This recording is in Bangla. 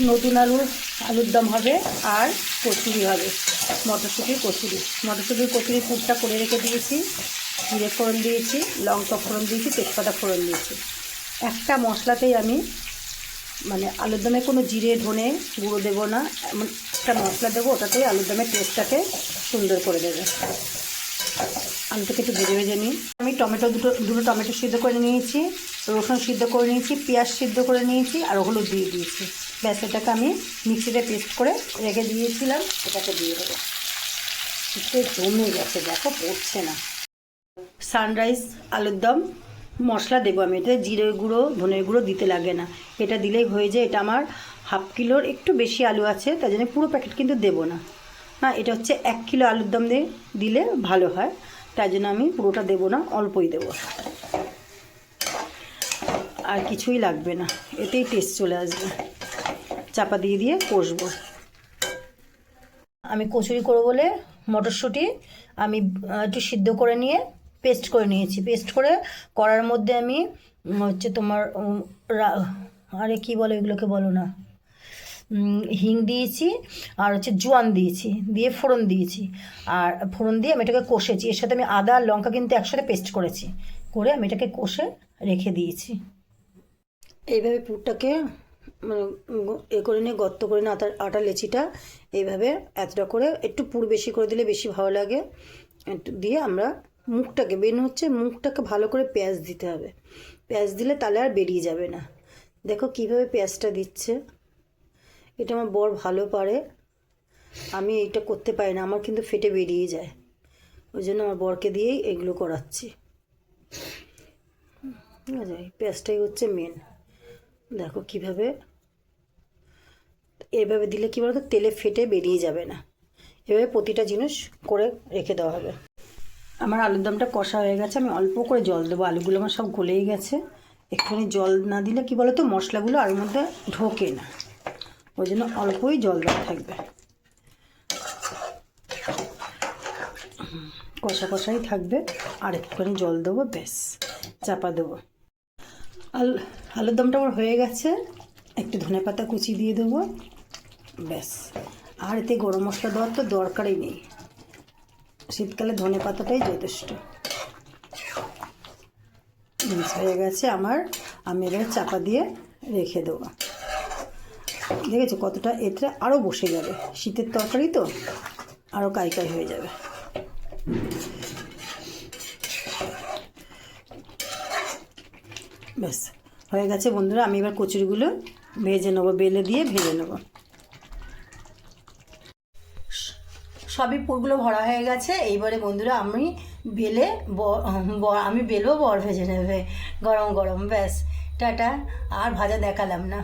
নতুন আলুর দম হবে আর কচুরি হবে, মটরশুঁটির কচুরির পুরটা করে রেখে দিয়েছি। জিরে ফোড়ন দিয়েছি, লঙ্কা ফোড়ন দিয়েছি, তেজপাতা ফোড়ন দিয়েছি। একটা মশলাতেই আমি মানে আলুর দমে কোনো জিরে ধনে গুঁড়ো দেবো না, এমন একটা মশলা দেবো, ওটাতেই আলুর দমের টেস্টটাকে সুন্দর করে দেবে। আলুটাকে একটু ভেজে ভেজে নিই। আমি দুটো টমেটো সিদ্ধ করে নিয়েছি, রসুন সিদ্ধ করে নিয়েছি, পেঁয়াজ সিদ্ধ করে নিয়েছি আর হলুদ দিয়ে দিয়েছি। ব্যাস, এটাকে আমি মিক্সিতে পেস্ট করে রেখে দিয়েছিলাম, এটাকে দিয়ে দেবো। একটু জমে গেছে, দেখো পড়ছে না। সানরাইজ আলুর দম মশলা দেবো আমি, এতে জিরে গুঁড়ো ধনের গুঁড়ো দিতে লাগে না, এটা দিলেই হয়ে যায়। এটা আমার হাফ কিলোর একটু বেশি আলু আছে, তাই জন্য পুরো প্যাকেট কিন্তু দেবো না। হ্যাঁ, এটা হচ্ছে 1 কিলো আলুর দম দিলে ভালো হয়, তাই জন্য আমি পুরোটা দেবো না, অল্পই দেবো। আর কিছুই লাগবে না, এতেই টেস্ট চলে আসবে। চাপা দিয়ে দিয়ে কষবো। আমি কচুরি করবো বলে মটরশুঁটি আমি একটু সিদ্ধ করে নিয়ে পেস্ট করে নিয়েছি। পেস্ট করে করার মধ্যে আমি হচ্ছে তোমার আরে কী বলো এগুলোকে, বলো না, হিং দিয়েছি আর হচ্ছে জোয়ান দিয়েছি, দিয়ে ফোড়ন দিয়েছি। আর ফোড়ন দিয়ে আমি এটাকে কষেছি। এর সাথে আমি আদা আর লঙ্কা কিন্তু একসাথে পেস্ট করেছি, করে আমি এটাকে কষে রেখে দিয়েছি। এইভাবে পুরটাকে করে নিয়ে গর্ত করে নিয়ে আটা লেচিটা এইভাবে এতটা করে, একটু পুর বেশি করে দিলে বেশি ভালো লাগে। একটু দিয়ে আমরা মুখটাকে মুখটাকে ভালো করে পেঁয়াজ দিতে হবে। পেঁয়াজ দিলে তাহলে আর বেরিয়ে যাবে না। দেখো কিভাবে পেঁয়াজটা দিচ্ছে, এটা আমার বর ভালো পারে, আমি এইটা করতে পারি না, আমার কিন্তু ফেটে বেরিয়ে যায়। ওই জন্য আমার বরকে দিয়েই এগুলো করাচ্ছি। ঠিক আছে, পেঁয়াজটাই হচ্ছে মেন। দেখো কিভাবে, এভাবে দিলে কী বলতো, তেলে ফেটে বেরিয়ে যাবে না। এভাবে প্রতিটা জিনিস করে রেখে দেওয়া হবে। আমার আলুর দমটা কষা হয়ে গেছে, আমি অল্প করে জল দেবো, আলুগুলো আমার সব গলেই গেছে। একটুখানি জল না দিলে কী বলো তো, মশলাগুলো আলুর মধ্যে ঢোকে না, ওই জন্য অল্পই জল দেওয়া থাকবে। কষা কষাই থাকবে, আর একটুখানি জল দেবো, ব্যাস চাপা দেবো। আলুর দমটা আমার হয়ে গেছে, একটু ধনেপাতা কুচি দিয়ে দেবো, ব্যাস। আর এতে গরম মশলা দেওয়ার তো দরকারই নেই, শীতকালে ধনেপাতাটাই যথেষ্ট। হয়ে গেছে আমার, আমি এবার চাপা দিয়ে রেখে দেবো। দেখেছো কতটা, এতে আরও বসে যাবে, শীতের তরকারি তো আরও কাই হয়ে যাবে। ব্যাস হয়ে গেছে বন্ধুরা, আমি এবার কচুরিগুলো ভেজে নেবো, বেলে দিয়ে ভেজে নেবো। সবই পুরগুলো ভরা হয়ে গেছে। এইবারে বন্ধুরা আমি বেলবো, বর ভেজে নেবে গরম গরম। ব্যাস, টাটা, আর ভাজা দেখালাম না।